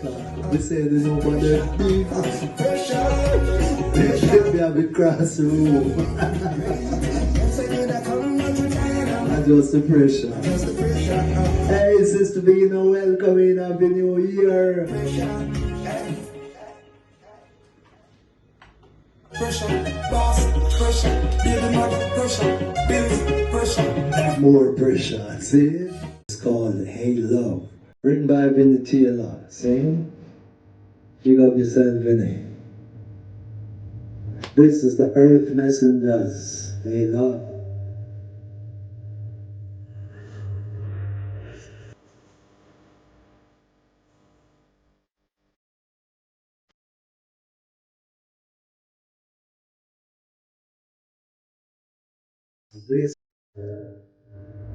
We say there's nobody big. They should be a bit cross room. And just the pressure. Hey, Sister Bino, welcome in. Happy New Year. More pressure, see? It's called Hey Love. Written by Vinny Taylor. See? Big up yourself, Vinny. This is the Earth Messengers. Hey Love. This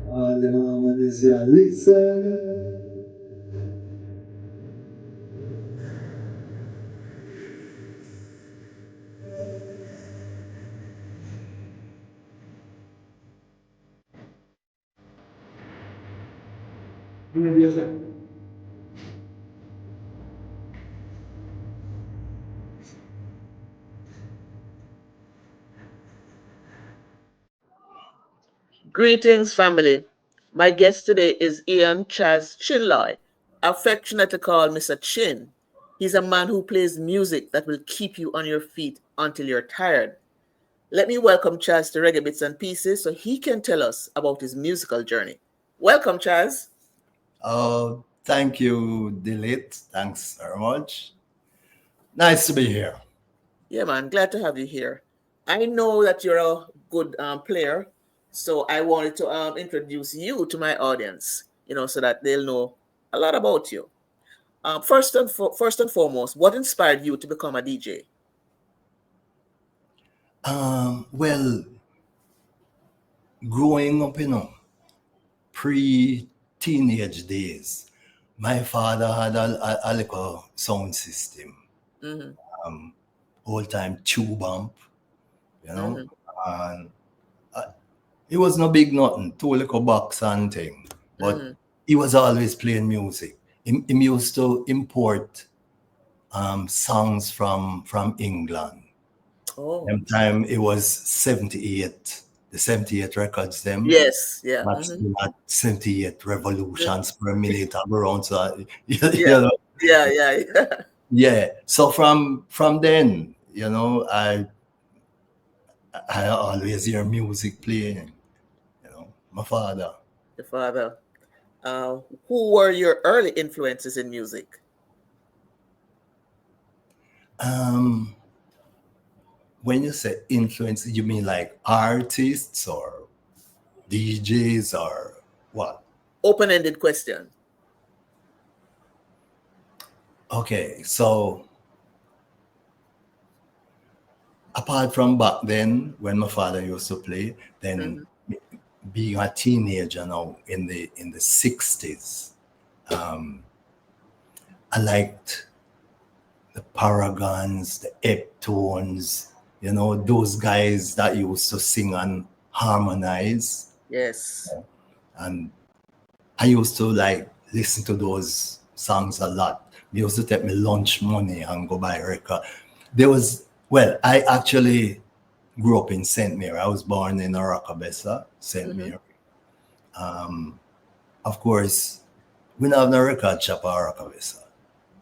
all the mama is here. Listen. Greetings, family. My guest today is Ian Chaz Chin Loy, affectionately called Mr. Chin. He's a man who plays music that will keep you on your feet until you're tired. Let me welcome Chaz to Reggae Bits and Pieces so he can tell us about his musical journey. Welcome, Chaz. Oh, thank you, Delete. Thanks very much. Nice to be here. Yeah, man, glad to have you here. I know that you're a good player, so I wanted to introduce you to my audience, so that they'll know a lot about you. First and foremost, what inspired you to become a DJ? Well, growing up, pre-teenage days, my father had a little sound system, Mm-hmm. old-time tube amp, Mm-hmm. and it was no big nothing, two little box and thing, but Mm-hmm. he was always playing music. He used to import songs from England. Oh, Them time it was 78, the 78 records them. yes, yeah. That's Mm-hmm. not 78 revolutions per minute around. So Yeah, yeah, yeah, yeah. yeah. So from then, I always hear music playing, my father. Your father. Who were your early influences in music? Um when you say influence, you mean like artists or DJs or what? Open-ended question. Okay, so apart from back then when my father used to play, then Mm-hmm. being a teenager now in the 60s, I liked the Paragons, the Eptones, those guys that used to sing and harmonize. Yes. And I used to like listen to those songs a lot. They used to take me lunch money and go buy a record. I actually grew up in St. Mary. I was born in ReggaeBitz, St. Mm-hmm. Mary. Of course, we don't have no record shop at ReggaeBitz.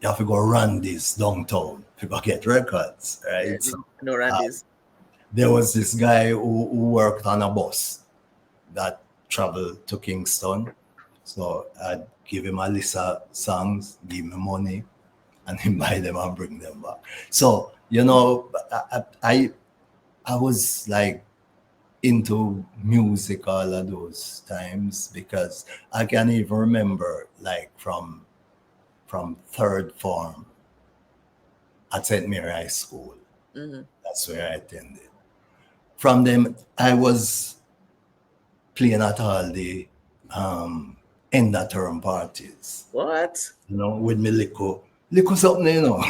You have to go run this downtown to go get records, Yeah, right? So, no Randy's. there was this guy who worked on a bus that traveled to Kingston. So I'd give him a list of songs, give me money, and he buy them and bring them back. So, I was like into music all of those times because I can even remember like from third form at St. Mary High School. Mm-hmm. That's where I attended. From them, I was playing at all the end of term parties, What? with me little something, Little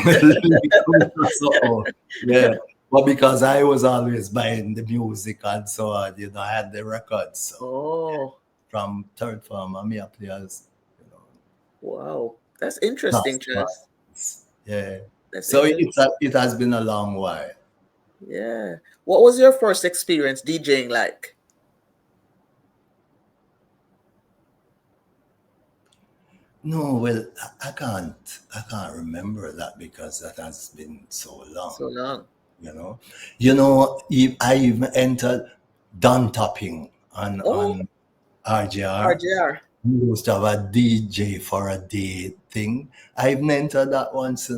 something. Yeah. But because I was always buying the music and so on, I had the records. So Oh, from third form, I play as, wow. That's class interesting, part. Chaz. Yeah. That's So interesting. it has been a long while. Yeah. What was your first experience DJing like? No, well, I can't remember that because that has been so long. So long. You know, I even entered down topping Oh, on RGR. RJR. We used to have a DJ for a day thing. I even entered that once,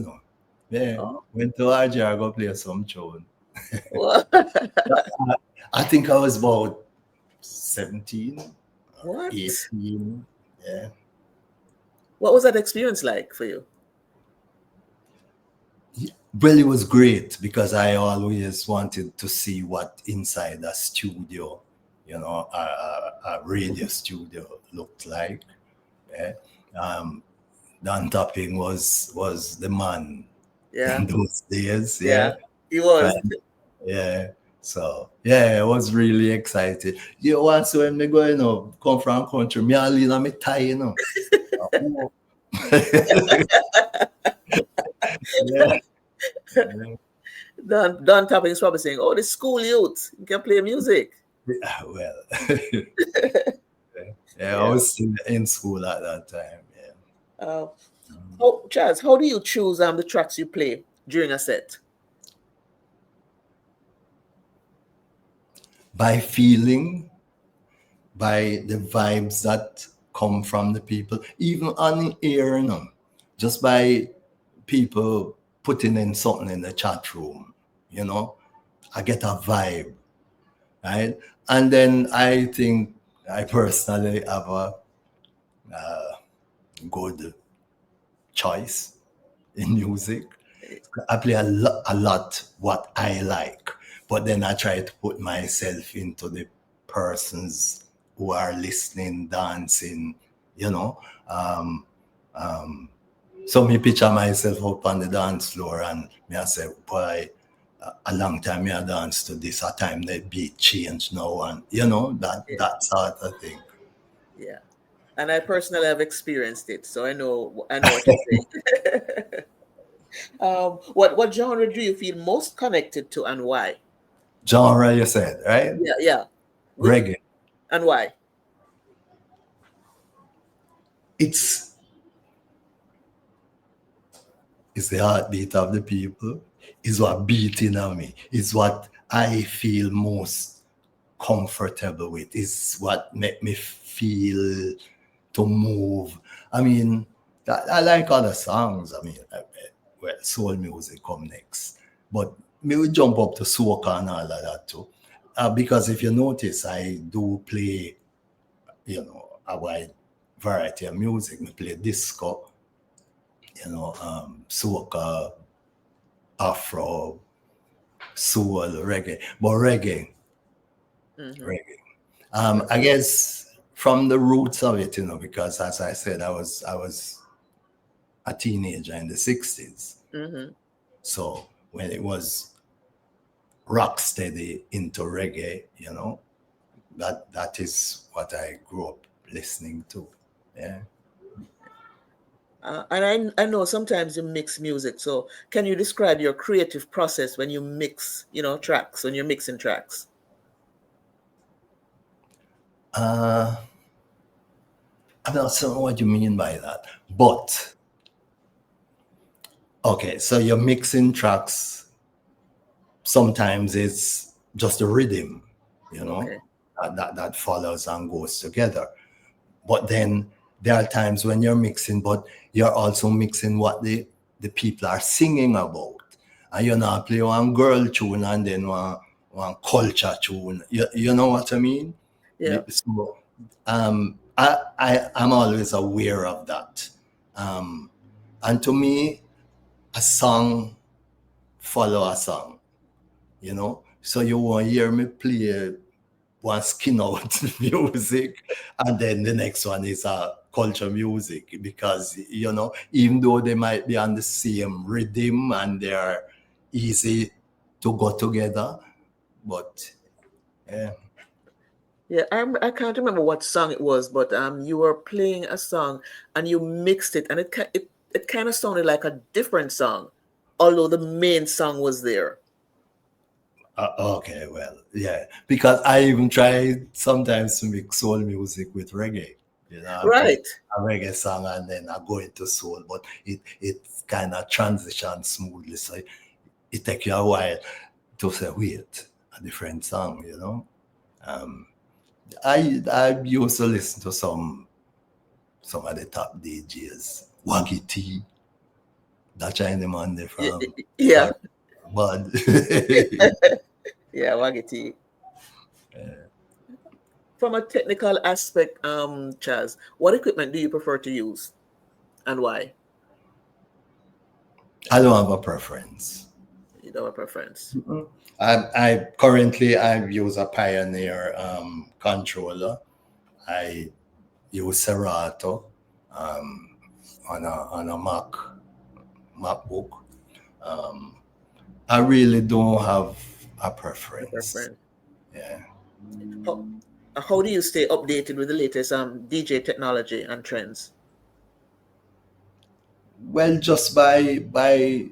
Yeah, Oh, went to RGR, go play some tune. what? I think I was about 17 or What? 18. Yeah. What was that experience like for you? Well, it was great because I always wanted to see what inside a studio, a radio studio looked like. Yeah. Um, Dan Topping was the man Yeah. in those days. Yeah. Yeah. He was. And yeah. So yeah, I was really excited. Once when me go, come from country, me all in me tie, Oh. Yeah. Yeah. Don Topping is probably saying, "Oh, this school youth, you can play music." Well, yeah, I Yeah. was still in school at that time. Yeah. Uh, Chaz, how do you choose the tracks you play during a set? By feeling, by the vibes that come from the people, even on the air, just by people putting in something in the chat room, I get a vibe, right? And then I think I personally have a good choice in music. I play a lot what I like, but then I try to put myself into the persons who are listening, dancing, you know. Um, so me picture myself up on the dance floor and me I say, boy, a long time me I dance to this, a time the beat change now, and Yeah. that sort of thing. Yeah. And I personally have experienced it, so I know what you're saying. What genre do you feel most connected to and why? Genre you said, right? Yeah, yeah. Which Reggae. and why? It's It's the heartbeat of the people. It's what beating on me. It's what I feel most comfortable with. It's what make me feel to move. I mean, I like other songs. I mean, well, soul music come next. But me will jump up to soca and all of that too. Because if you notice, I do play, a wide variety of music. Me play disco, soca, Afro, soul, reggae, but Hmm. reggae. I guess from the roots of it, because as I said, I was a teenager in the '60s, Hmm. so when it was rock steady into reggae, that is what I grew up listening to. Yeah. And I know sometimes you mix music. So can you describe your creative process when you mix, tracks, when you're mixing tracks? Uh, I'm not sure what you mean by that, but okay, so you're mixing tracks. Sometimes it's just a rhythm, Okay. that follows and goes together. But then there are times when you're mixing, but you're also mixing what the people are singing about. And you're not play one girl tune and then one culture tune. You know what I mean? Yeah. So I'm always aware of that. Um, and to me, a song follow a song. So you won't hear me play one skin out music, and then the next one is culture music, because even though they might be on the same rhythm and they're easy to go together, but yeah. Yeah, I can't remember what song it was, but you were playing a song and you mixed it, and it it kind of sounded like a different song, although the main song was there. Okay, well, yeah, because I even try sometimes to mix soul music with reggae. I play Right. a reggae song and then I go into soul, but it kind of transitions smoothly. So it takes you a while to say, wait, a different song. Um, I used to listen to some of the top DJs, Waggy T, that China man there from Yeah. Bud. Yeah, Wagiti. From a technical aspect, Chaz, what equipment do you prefer to use and why? I don't have a preference. You don't have a preference. I currently I use a Pioneer controller. I use Serato um, on a MacBook. Um, I really don't have a A preference. preference. Yeah. How do you stay updated with the latest DJ technology and trends? Well, just by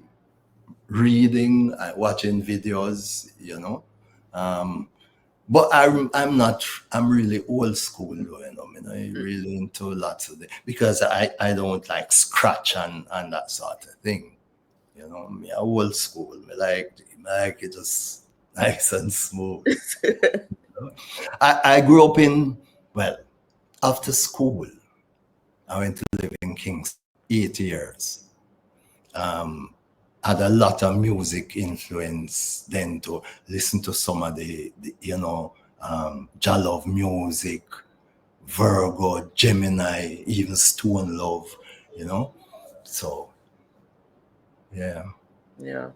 reading, watching videos. Um, but I'm really old school though. I'm really into lots of it because I don't like scratch and that sort of thing. Me old school. Me like it just nice and smooth. I grew up well, after school, I went to live in Kingston 8 years. Had a lot of music influence then to listen to some of the Jalove music, Virgo, Gemini, even Stone Love. So, yeah. Yeah.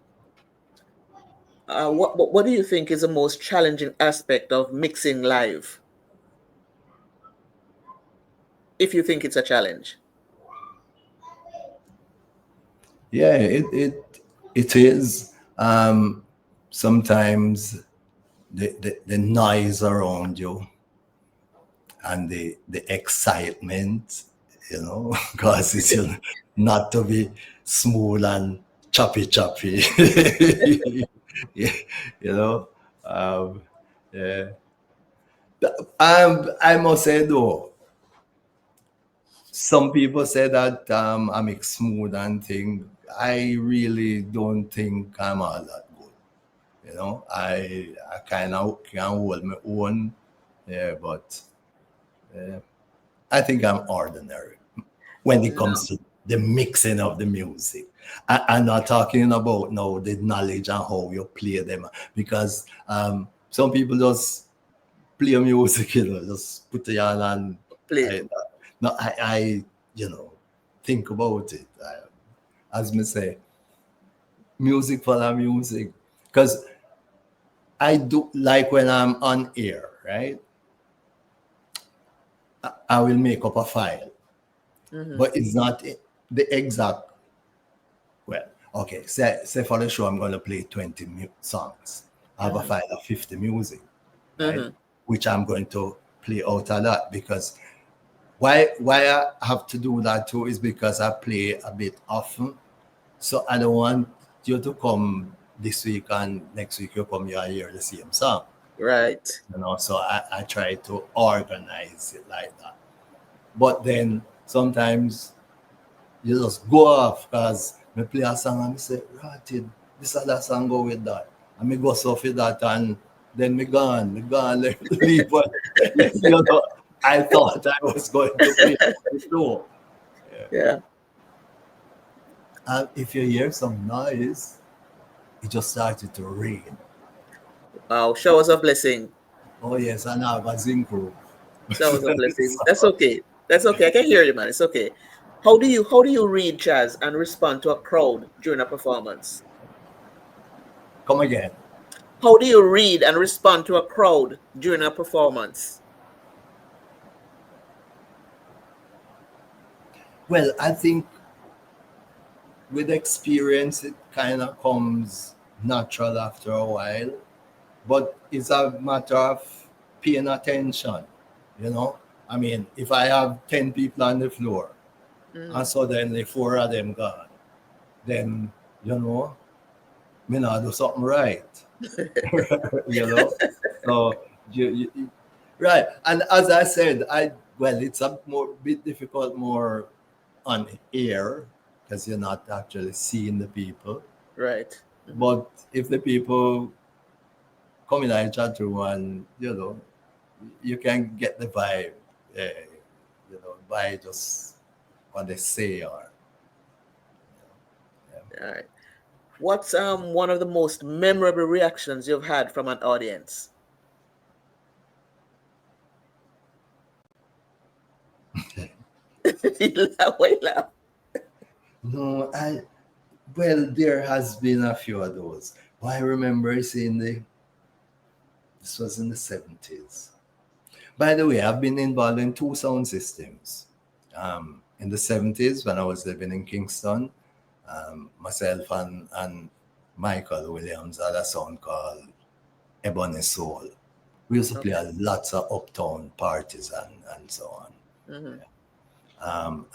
What do you think is the most challenging aspect of mixing live? If you think it's a challenge. Yeah, it is. Sometimes the noise around you and the excitement, causes you not to be smooth and choppy. Yeah, you know. Um, yeah. I must say though, some people say that I make smooth and thing. I really don't think I'm all that good. I kind of can hold my own. Yeah, but I think I'm ordinary when it No. comes to the mixing of the music. I'm not talking about now the knowledge and how you play them because some people just play music, just put it on and Play. I, no, I think about it. As me say, music for the music, because I do like when I'm on air, right? I will make up a file, Mm-hmm. but it's not the exact. Well, okay. Say for the show, I'm going to play 20 songs. I have a Mm-hmm. file of 50 music, right? Mm-hmm. Which I'm going to play out of that because why I have to do that too is because I play a bit often. So I don't want you to come this week and next week you come here and hear the same song. Right. So I try to organize it like that. But then sometimes you just go off because me play a song and me say, right, this other song go with that. And me go off with that and then me gone, leave. But, I thought I was going to play the show. Yeah. And if you hear some noise, it just started to rain. Wow. Showers of blessing. Oh yes, and I have a zinc roof. Showers of blessing. That's So, okay. That's okay. I can hear you, man. It's okay. How do you read jazz and respond to a crowd during a performance? come again. How do you read and respond to a crowd during a performance? Well, I think with experience, it kind of comes natural after a while, but it's a matter of paying attention. I mean, if I have 10 people on the floor And so then the four of them gone. Then, you know, me not do something right. You know? So, right. And as I said, it's a bit difficult more on air because you're not actually seeing the people. Right. But if the people come in and chat room and, you know, you can get the vibe, you know, by just what they say or. All right. What's one of the most memorable reactions you've had from an audience? Why laugh? No, well, there has been a few of those. But I remember seeing this was in the 70s. By the way, I've been involved in two sound systems. In the 70s, when I was living in Kingston, myself and Michael Williams had a sound called Ebony Soul. We used to play at lots of uptown parties and so on.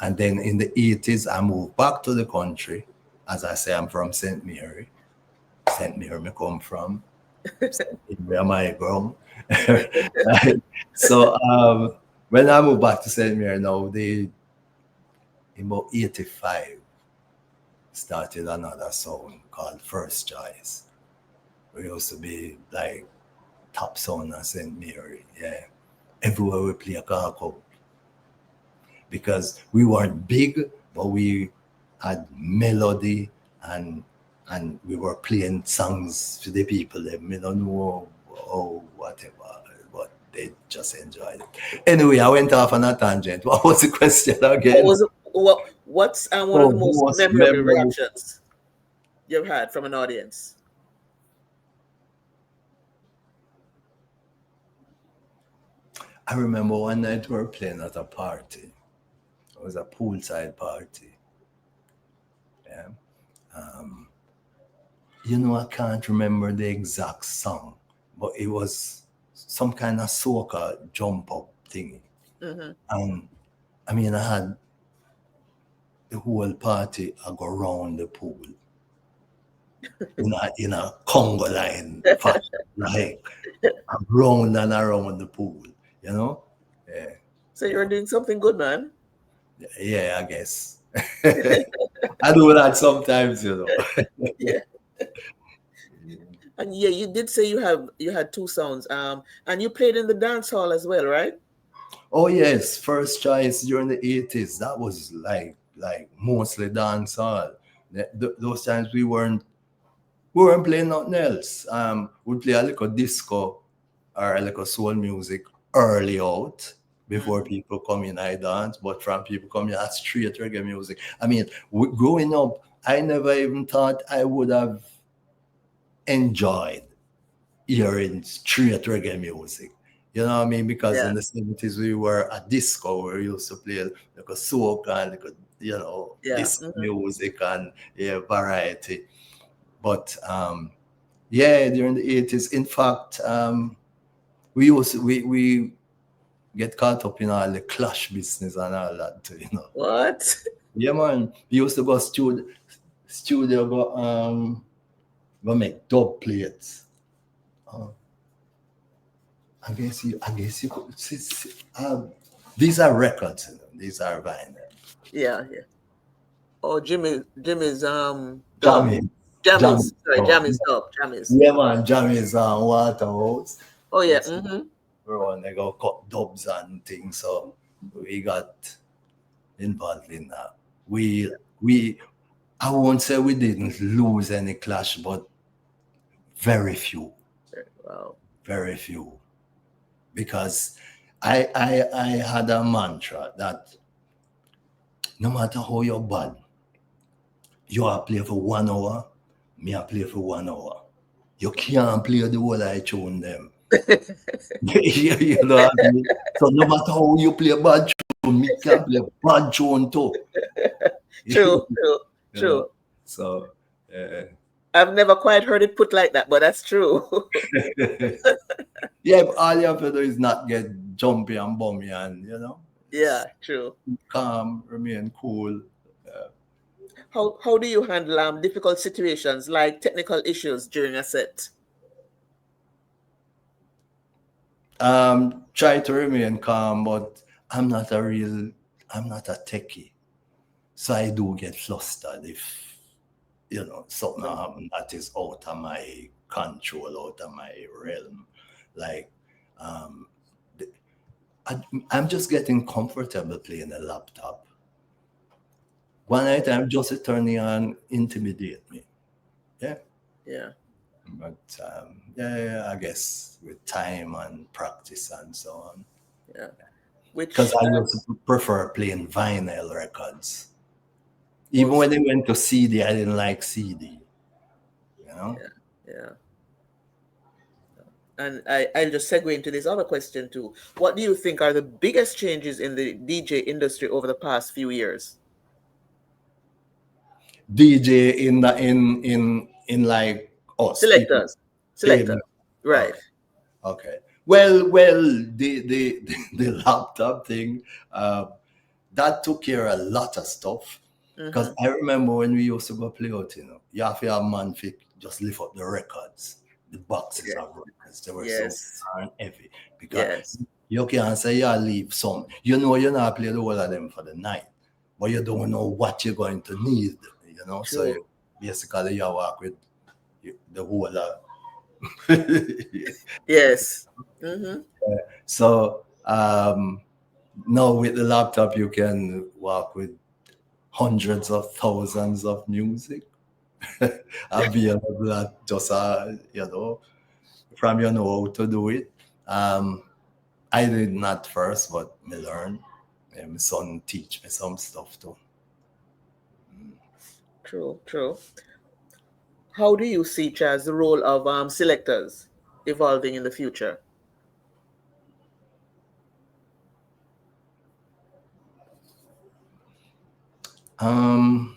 And then in the 80s, I moved back to the country. As I say, I'm from St. Mary. St. Mary, me come from. Where am I from? So when I moved back to St. Mary now, in about 85, started another song called First Choice. We used to be like top sound at St. Mary. Yeah. Everywhere we play a car cup. Because we weren't big, but we had melody and we were playing songs to the people. They may not know or whatever, but they just enjoyed it. Anyway, I went off on a tangent. What was the question again? What's one of the most memorable reactions you've had from an audience? I remember one night we were playing at a party. It was a poolside party. Yeah. You know, I can't remember the exact song, but it was some kind of soca jump up thingy. And I mean, I had the whole party I go around the pool in a Congo line fashion, like around and around the pool, you know? Yeah. So you're doing something good, man. Yeah, I guess. I do that sometimes, you know. Yeah. And yeah, you did say you had two sounds. And you played in the dance hall as well, right? Oh yes, First Choice during the 80s. That was like mostly dance hall. Those times we weren't playing nothing else. We'd play a little disco or a little soul music early out before people come in, I dance. But from people coming in, that's straight reggae music. I mean, growing up, I never even thought I would have enjoyed hearing straight reggae music. You know what I mean? Because in the 70s, we were a disco where we used to play like a soca and like a, you know, disco music and variety. But during the 80s, in fact, we get caught up in all the clash business and all that too, you know. What? Yeah, man. We used to go studio go make dub plates. I guess you could see, these are records, you know, these are vinyl. Yeah. Oh, Jimmy's Jammy's dub. Yeah, man, Jammy's Waterhouse. Oh yeah. We're on they go cut dubs and things, so we got involved in that. I won't say we didn't lose any clash, but very few. Wow. Very few. Because I had a mantra that no matter how you're bad, you are play for 1 hour, me I play for 1 hour. You can't play the whole I tune them. You know what I mean? So no matter how you play bad tune, me can play bad tune too. True. Know? So I've never quite heard it put like that, but that's true. Yeah, but all you have to do is not get jumpy and bummy and, you know, Yeah, true. Calm, remain cool. How do you handle difficult situations like technical issues during a set? Try to remain calm, but I'm not a techie. So I do get flustered if, something happen that is out of my control, out of my realm. Like, um, I'm just getting comfortable playing a laptop. One night I'm just turning on intimidate me. Yeah. Yeah. But yeah, I guess with time and practice and so on. Yeah. Because Which I used to prefer playing vinyl records. Even also, when they went to CD, I didn't like CD. You know? yeah. And I'll just segue into this other question too. What do you think are the biggest changes in the DJ industry over the past few years? DJ in like us people Selectors. playing. Selector. Right. Okay, okay. Well, the laptop thing that took care of a lot of stuff. Because Mm-hmm. I remember when we used to go play out, you have to have man fit just lift up the records, the boxes Yeah. of records. They were so Yes. darn heavy. Because Yes. you can't say you leave some. You're not play the whole of them for the night, but you don't know what you're going to need, So True. basically you work with the whole of. Yes. Mm-hmm. So now with the laptop, you can work with hundreds of thousands of music available at just from how to do it. I did not first, but me learn. And my son teach me some stuff too. True. True. How do you see, Chaz, the role of selectors evolving in the future? Um,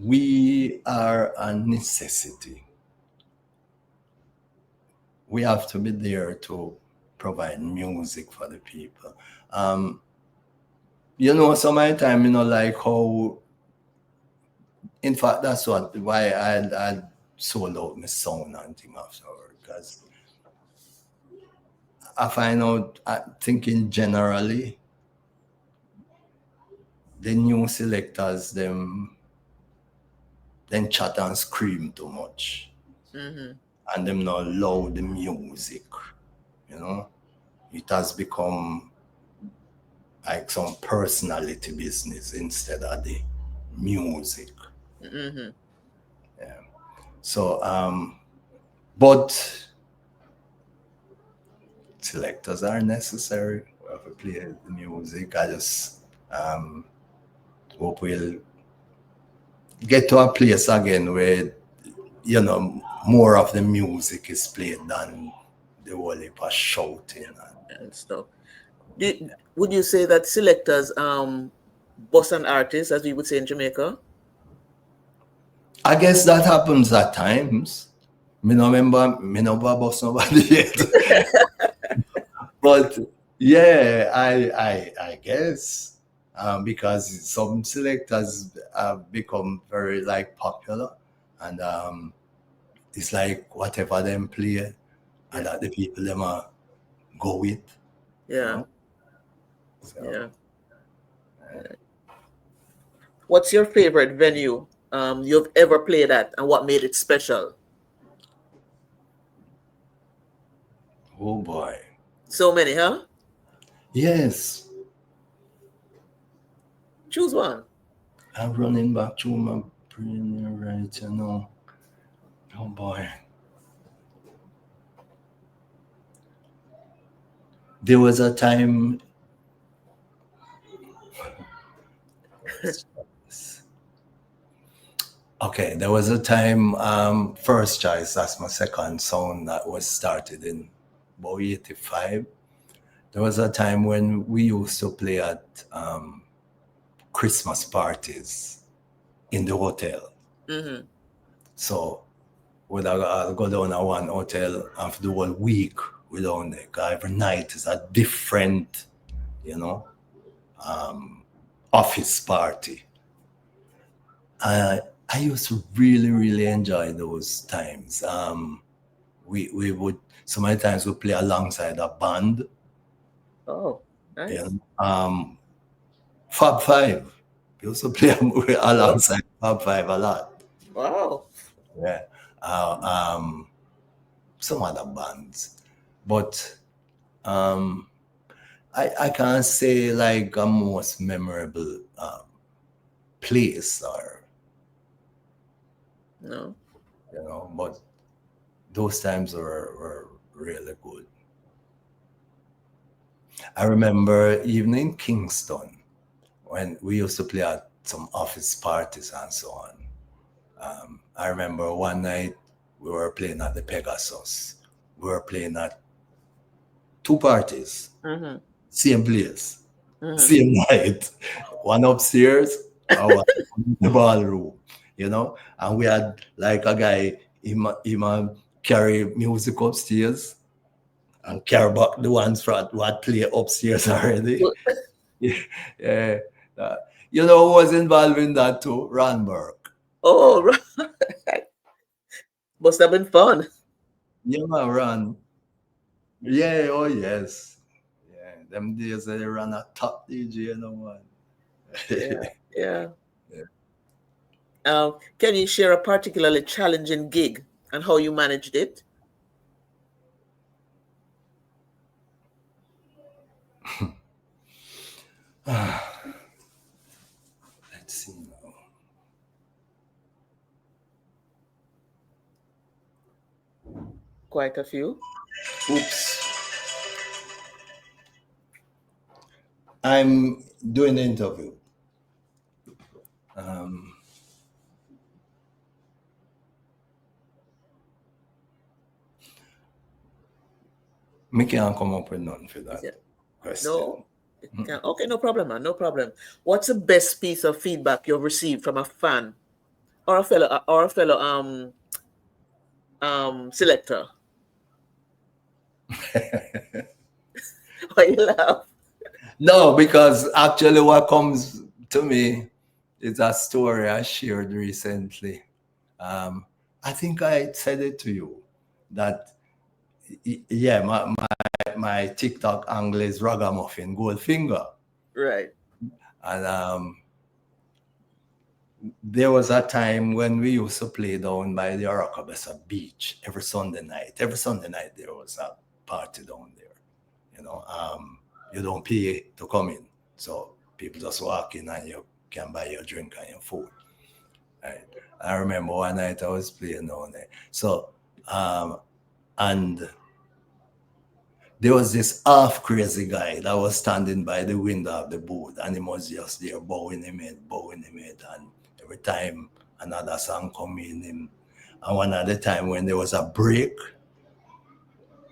we are a necessity. We have to be there to provide music for the people. Some of the time, like how, in fact, that's why I sold out my sound and thing afterward, because I find out, thinking generally, the new selectors, them then chat and scream too much, Mm-hmm. and them not love the music, It has become like some personality business instead of the music. Mm-hmm. So, but selectors are necessary. We have to play the music. I just hope we'll get to a place again where more of the music is played than the whole heap of shouting. And stuff. Would you say that selectors boss an artist, as we would say in Jamaica? I guess that happens at times. Me no boss nobody yet. But yeah, I guess because some selectors have become very like popular, and it's like whatever them play, and that the people them go with, Yeah. So, Yeah. What's your favorite venue you've ever played at, and what made it special? oh boy, So many, huh? yes, Choose one. I'm running back through my brain right. Oh boy, there was a time. Okay, there was a time, first choice, that's my second sound that was started in about 85. There was a time when we used to play at Christmas parties in the hotel. Mm-hmm. So would go down to one hotel and for the whole week we down there. 'Cause every night is a different, you know, office party. I used to really, really enjoy those times. We would so many times we play alongside a band. Oh, nice. You know, Fab Five. We also play alongside Fab Five a lot. Wow. Yeah. Some other bands, but I can't say like a most memorable place or No. you know, but those times were really good. I remember even in Kingston when we used to play at some office parties and so on. I remember one night we were playing at the Pegasus. We were playing at two parties, Mm-hmm. same place, Mm-hmm. same night, one upstairs or one in the ballroom, you know. And we had like a guy, he carry music upstairs and carry back the ones from what play upstairs already. Yeah. Uh, you know who was involved in that too? Ranberg. Oh, right. Must have been fun. Yeah, man, Ran. Yeah, oh yes. Yeah, them days they ran a top DJ, you know, man. Yeah, yeah. Yeah. Can you share a particularly challenging gig and how you managed it? Let's see now. Quite a few. Oops. I'm doing an interview. Me can't come up with none for that Yeah. question. No. Okay, no problem, man. No problem. What's the best piece of feedback you've received from a fan or a fellow selector? Why you laugh? No, because actually what comes to me is a story I shared recently. I think I said it to you that yeah, my TikTok angle is ragamuffin Goldfinger, Right. and there was a time when we used to play down by the Aracabessa beach every Sunday night. Every Sunday night there was a party down there. You know, you don't pay to come in, so people just walk in and you can buy your drink and your food. Right. I remember one night I was playing down there. So and there was this half crazy guy that was standing by the window of the booth and he was just there bowing him head. And every time another song come in, and one other time when there was a break,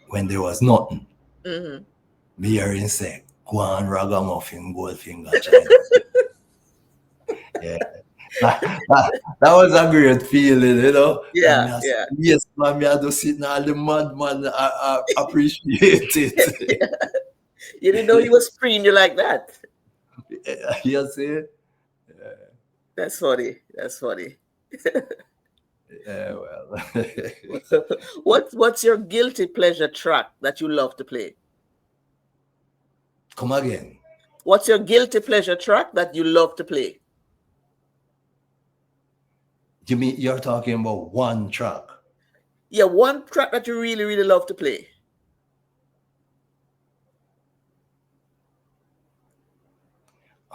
when there was nothing, Mm-hmm. me hear him say, go on ragamuffin, Goldfinger, China. Yeah. That was a great feeling, you know. And Yeah, I said, yeah. yes, man, me I just sitting all the madman I appreciate it. You didn't know he was freeing you like that. You see? That's funny. That's funny. Yeah, well. What's your guilty pleasure track that you love to play? Come again. What's your guilty pleasure track that you love to play? You mean you're talking about one track? Yeah, one track that you really, really love to play.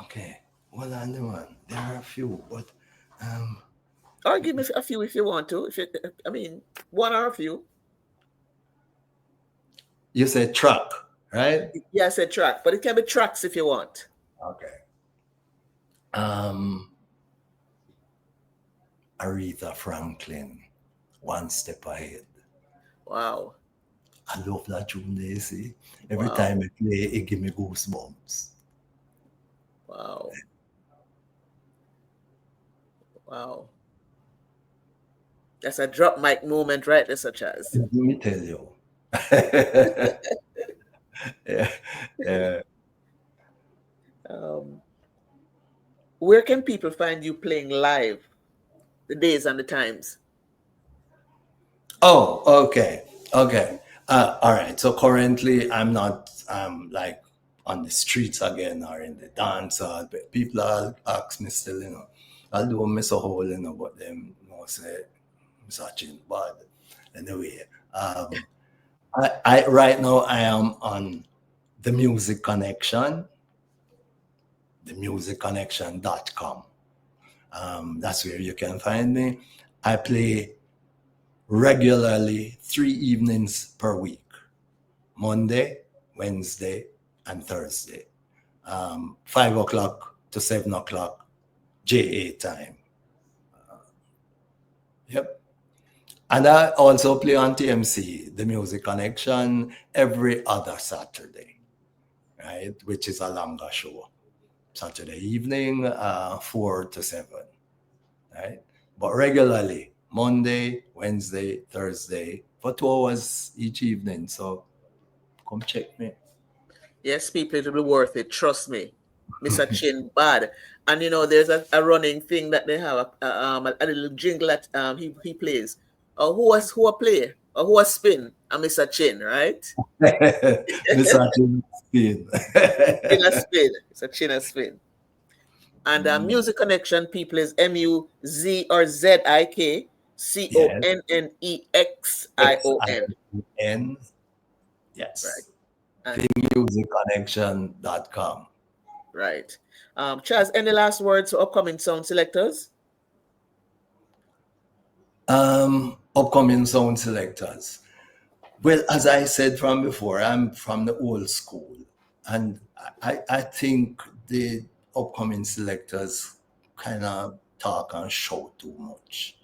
Okay. Well, on the one. There are a few, but Or give me a few if you want to. I mean, one or a few. you said track, right? Yeah, I said track, but it can be tracks if you want. Okay. Aretha Franklin, One Step Ahead. Wow. I love that tune, you see. Every Wow. time I play, it give me goosebumps. Wow. Wow. That's a drop mic moment right there, such as. Let me tell you. Yeah, yeah. Where can people find you playing live? The days and the times. Oh, okay. Okay. All right. So currently I'm not like on the streets again or in the dance hall, but people ask me still, I'll do miss a hole, but them say searching. But anyway, I right now I am on the Music Connection, themusicconnection.com. That's where you can find me. I play regularly 3 evenings per week: Monday, Wednesday, and Thursday. 5 o'clock to 7 o'clock JA time. Yep. And I also play on TMC, the Music Connection, every other Saturday, right? Which is a longer show. Saturday evening, 4 to 7, right? But regularly, Monday, Wednesday, Thursday, for 2 hours each evening. So come check me. Yes, people, it will be worth it. Trust me. Mr. Chin bad. And there's a running thing that they have a little jingle that he plays. Who a play or who a spin? And Mr. Chin, right? Mr. Speed. Chin a spin. It's a Chin a spin. And Music Connection people is MUZ or ZIK CONNEXION. Yes. Right. themusicconnection.com. Right. Chaz, any last words for upcoming sound selectors? Upcoming sound selectors. Well, as I said from before, I'm from the old school. And I think the upcoming selectors kind of talk and show too much,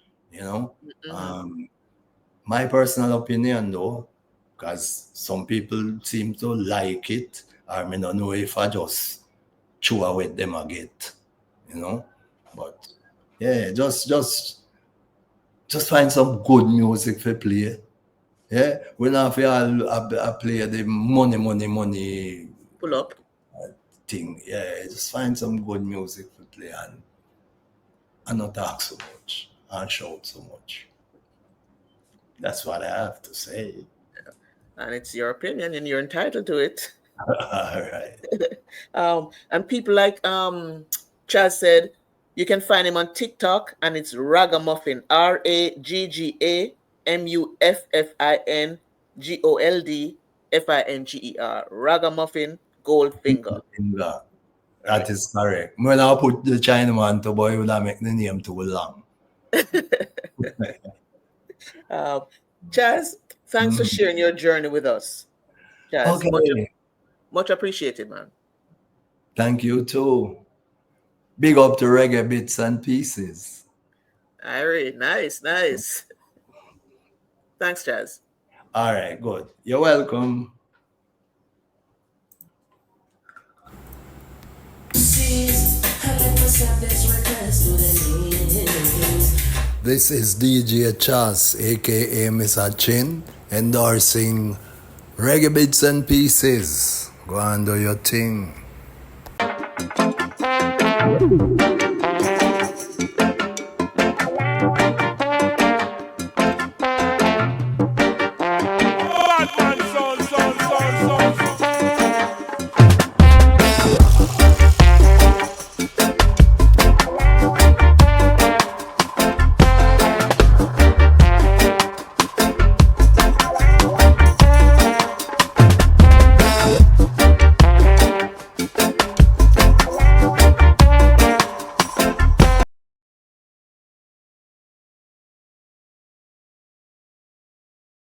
My personal opinion, though, because some people seem to like it, or I don't know if I just chew away them a get, But yeah, just find some good music to play. Yeah, we not have to play the money Pull up thing. Yeah, just find some good music to play and not talk so much and shout so much. That's what I have to say. And it's your opinion and you're entitled to it. All right. And people like Chaz said, you can find him on TikTok and it's Ragamuffin, RaggaMuffinGoldFinger, Ragamuffin Goldfinger. That is correct. When I put the Chinaman to boy, would I make the name too long? Chaz, thanks for sharing your journey with us. Chaz, Okay. much appreciated, man. Thank you too. Big up to ReggaeBitz&Pcs. All right, nice. Thanks, Chaz. All right, good. You're welcome. This is DJ Chaz, aka Mr. Chin, endorsing ReggaeBitz&Pcs. Go and do your thing.